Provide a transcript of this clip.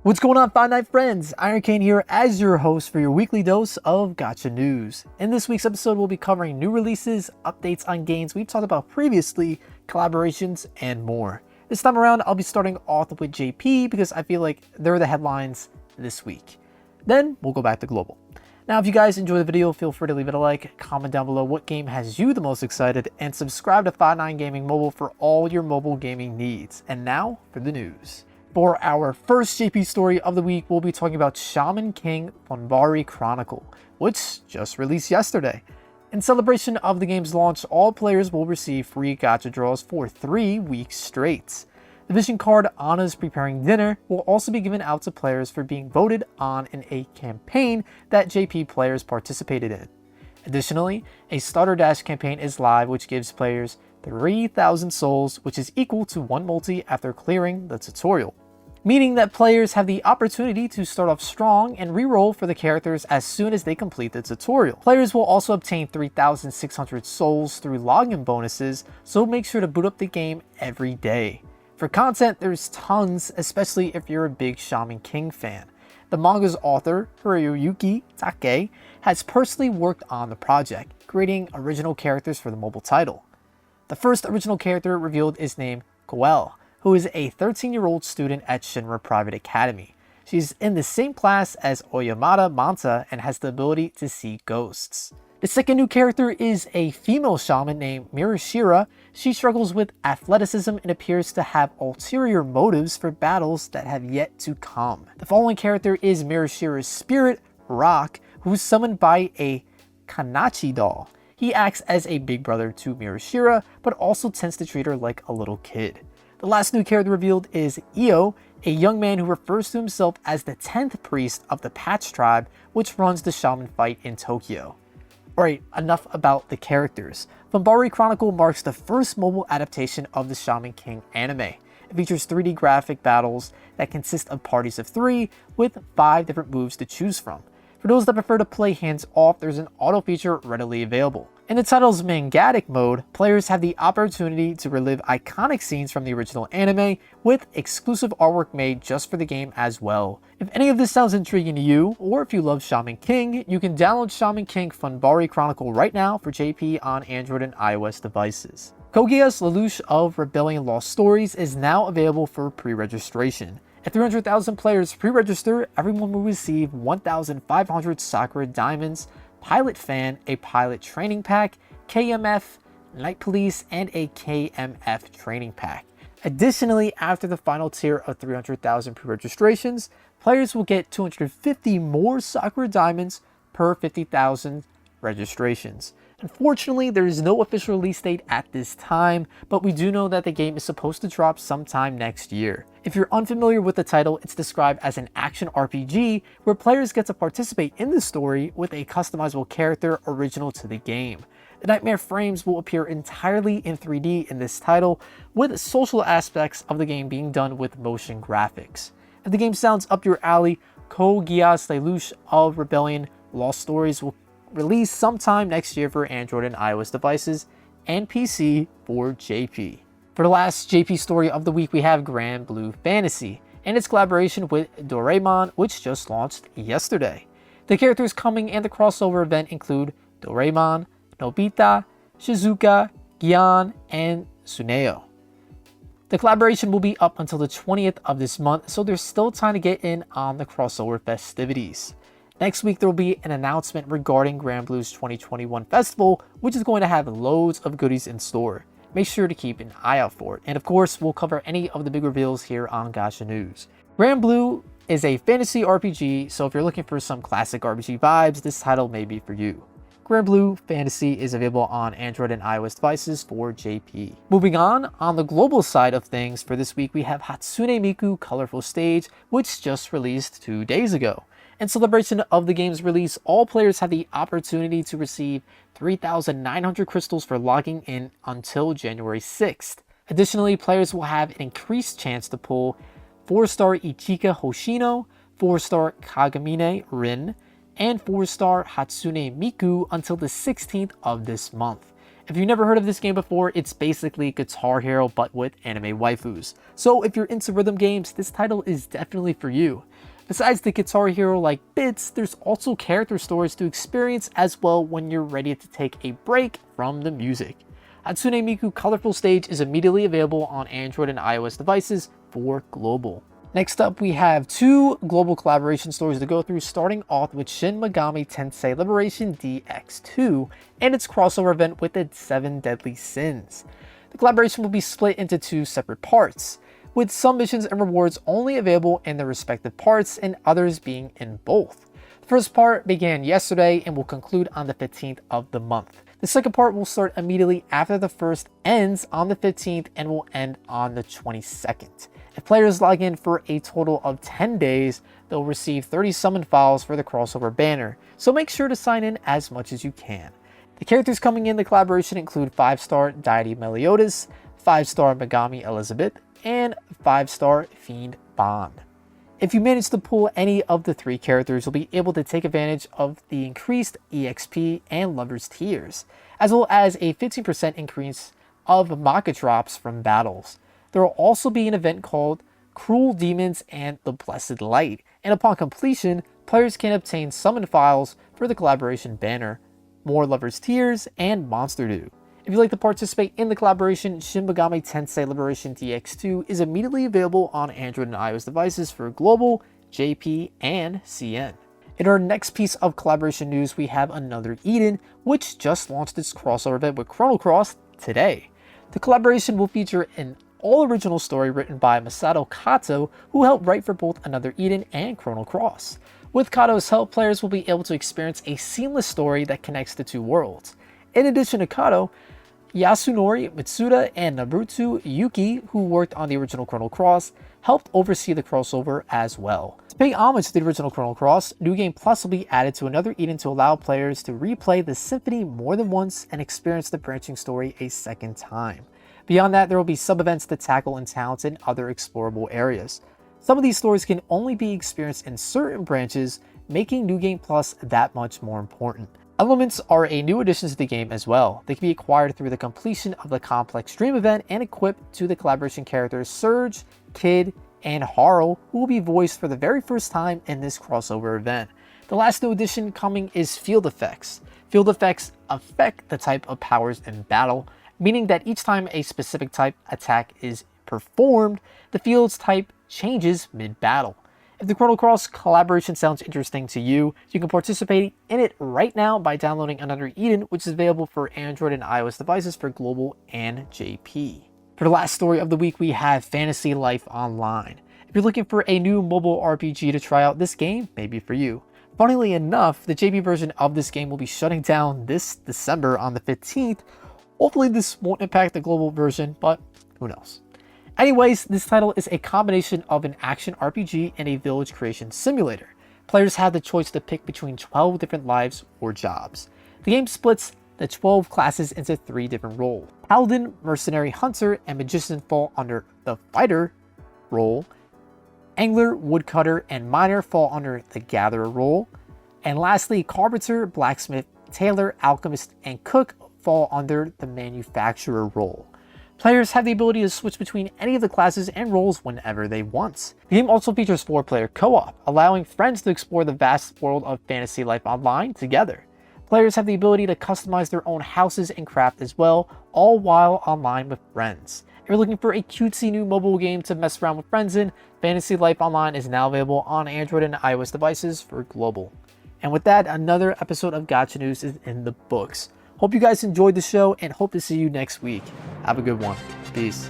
What's going on, Five Night friends? Ironcane here as your host for your weekly dose of Gacha news. In this week's episode, we'll be covering new releases, updates on games we've talked about previously, collaborations, and more. This time around, I'll be starting off with JP because I feel like they're the headlines this week. Then we'll go back to global. Now, if you guys enjoy the video, feel free to leave it a like, comment down below what game has you the most excited, and subscribe to Five9 Gaming Mobile for all your mobile gaming needs. And now for the news. For our first JP story of the week, we'll be talking about Shaman King Bonbari Chronicle, which just released yesterday. In celebration of the game's launch, all players will receive free gacha draws for 3 weeks straight. The vision card Anna's Preparing Dinner will also be given out to players for being voted on in a campaign that JP players participated in. Additionally, a Starter Dash campaign is live, which gives players 3,000 souls, which is equal to 1 multi after clearing the tutorial, meaning that players have the opportunity to start off strong and reroll for the characters as soon as they complete the tutorial. Players will also obtain 3,600 souls through login bonuses, so make sure to boot up the game every day. For content, there's tons, especially if you're a big Shaman King fan. The manga's author, Hiroyuki Take, has personally worked on the project, creating original characters for the mobile title. The first original character revealed is named Goel, who is a 13-year-old student at Shinra Private Academy. She's in the same class as Oyamada Manta and has the ability to see ghosts. The second new character is a female shaman named Mirashira. She struggles with athleticism and appears to have ulterior motives for battles that have yet to come. The following character is Mirashira's spirit, Rock, who's summoned by a Kanachi doll. He acts as a big brother to Mirashira, but also tends to treat her like a little kid. The last new character revealed is Io, a young man who refers to himself as the 10th priest of the Patch tribe, which runs the shaman fight in Tokyo. Alright, enough about the characters. Bonbari Chronicle marks the first mobile adaptation of the Shaman King anime. It features 3D graphic battles that consist of parties of 3 with 5 different moves to choose from. For those that prefer to play hands-off, there's an auto feature readily available. In the title's Mangatic mode, players have the opportunity to relive iconic scenes from the original anime with exclusive artwork made just for the game as well. If any of this sounds intriguing to you, or if you love Shaman King, you can download Shaman King Bonbari Chronicle right now for JP on Android and iOS devices. Geass Lelouch of Rebellion Lost Stories is now available for pre-registration. At 300,000 players pre-register, everyone will receive 1,500 Sakura Diamonds, Pilot Fan, a Pilot Training Pack, KMF, Night Police, and a KMF Training Pack. Additionally, after the final tier of 300,000 pre-registrations, players will get 250 more Sakura Diamonds per 50,000 registrations. Unfortunately, there is no official release date at this time, but we do know that the game is supposed to drop sometime next year. If you're unfamiliar with the title, it's described as an action RPG where players get to participate in the story with a customizable character original to the game. The Nightmare frames will appear entirely in 3D in this title, with social aspects of the game being done with motion graphics. If the game sounds up your alley, Geass Lelouch of Rebellion Lost Stories will release sometime next year for Android and iOS devices and PC for JP. For the last JP story of the week, we have Grand Blue Fantasy and its collaboration with Doraemon, which just launched yesterday. The characters coming and the crossover event include Doraemon, Nobita, Shizuka, Gian, and Tsuneo. The collaboration will be up until the 20th of this month, so there's still time to get in on the crossover festivities. Next week, there will be an announcement regarding Grand Blue's 2021 festival, which is going to have loads of goodies in store. Make sure to keep an eye out for it. And of course, we'll cover any of the big reveals here on Gacha News. Grand Blue is a fantasy RPG, so if you're looking for some classic RPG vibes, this title may be for you. Grand Blue Fantasy is available on Android and iOS devices for JP. Moving on the global side of things, for this week we have Hatsune Miku Colorful Stage, which just released 2 days ago. In celebration of the game's release, all players have the opportunity to receive 3,900 crystals for logging in until January 6th. Additionally, players will have an increased chance to pull 4-star Ichika Hoshino, 4-star Kagamine Rin, and 4-star Hatsune Miku until the 16th of this month. If you've never heard of this game before, it's basically Guitar Hero but with anime waifus. So if you're into rhythm games, this title is definitely for you. Besides the Guitar Hero-like bits, there's also character stories to experience as well when you're ready to take a break from the music. Hatsune Miku Colorful Stage is immediately available on Android and iOS devices for global. Next up, we have 2 global collaboration stories to go through, starting off with Shin Megami Tensei Liberation DX2 and its crossover event with the 7 Deadly Sins. The collaboration will be split into 2 separate parts, with some missions and rewards only available in their respective parts and others being in both. The first part began yesterday and will conclude on the 15th of the month. The second part will start immediately after the first ends on the 15th and will end on the 22nd. If players log in for a total of 10 days, they'll receive 30 summon files for the crossover banner, so make sure to sign in as much as you can. The characters coming in the collaboration include 5-star Deity Meliodas, 5-star Megami Elizabeth, and 5-star Fiend Bond. If you manage to pull any of the 3 characters, you'll be able to take advantage of the increased EXP and Lover's Tiers, as well as a 15% increase of Maka drops from battles. There will also be an event called Cruel Demons and the Blessed Light, and upon completion, players can obtain summon files for the collaboration banner, more Lover's Tiers, and Monster Dew. If you'd like to participate in the collaboration, Shin Megami Tensei Liberation DX2 is immediately available on Android and iOS devices for global, JP, and CN. In our next piece of collaboration news, we have Another Eden, which just launched its crossover event with Chrono Cross today. The collaboration will feature an all-original story written by Masato Kato, who helped write for both Another Eden and Chrono Cross. With Kato's help, players will be able to experience a seamless story that connects the 2 worlds. In addition to Kato, Yasunori Mitsuda and Naruto Yuki, who worked on the original Chrono Cross, helped oversee the crossover as well. To pay homage to the original Chrono Cross, New Game Plus will be added to Another Eden to allow players to replay the symphony more than once and experience the branching story a second time. Beyond that, there will be sub-events to tackle in towns and other explorable areas. Some of these stories can only be experienced in certain branches, making New Game Plus that much more important. Elements are a new addition to the game as well. They can be acquired through the completion of the Complex Dream event and equipped to the collaboration characters Surge, Kid, and Haru, who will be voiced for the very first time in this crossover event. The last new addition coming is Field Effects. Field Effects affect the type of powers in battle, meaning that each time a specific type attack is performed, the field's type changes mid-battle. If the Chrono Cross collaboration sounds interesting to you, you can participate in it right now by downloading Another Eden, which is available for Android and iOS devices for global and JP. For the last story of the week, we have Fantasy Life Online. If you're looking for a new mobile RPG to try out, this game may be for you. Funnily enough, the JP version of this game will be shutting down this December on the 15th. Hopefully this won't impact the global version, but who knows. Anyways, this title is a combination of an action RPG and a village creation simulator. Players have the choice to pick between 12 different lives or jobs. The game splits the 12 classes into 3 different roles. Paladin, Mercenary Hunter, and Magician fall under the Fighter role. Angler, Woodcutter, and Miner fall under the Gatherer role. And lastly, Carpenter, Blacksmith, Tailor, Alchemist, and Cook fall under the Manufacturer role. Players have the ability to switch between any of the classes and roles whenever they want. The game also features 4-player co-op, allowing friends to explore the vast world of Fantasy Life Online together. Players have the ability to customize their own houses and craft as well, all while online with friends. If you're looking for a cutesy new mobile game to mess around with friends in, Fantasy Life Online is now available on Android and iOS devices for global. And with that, another episode of Gacha News is in the books. Hope you guys enjoyed the show and hope to see you next week. Have a good one. Peace.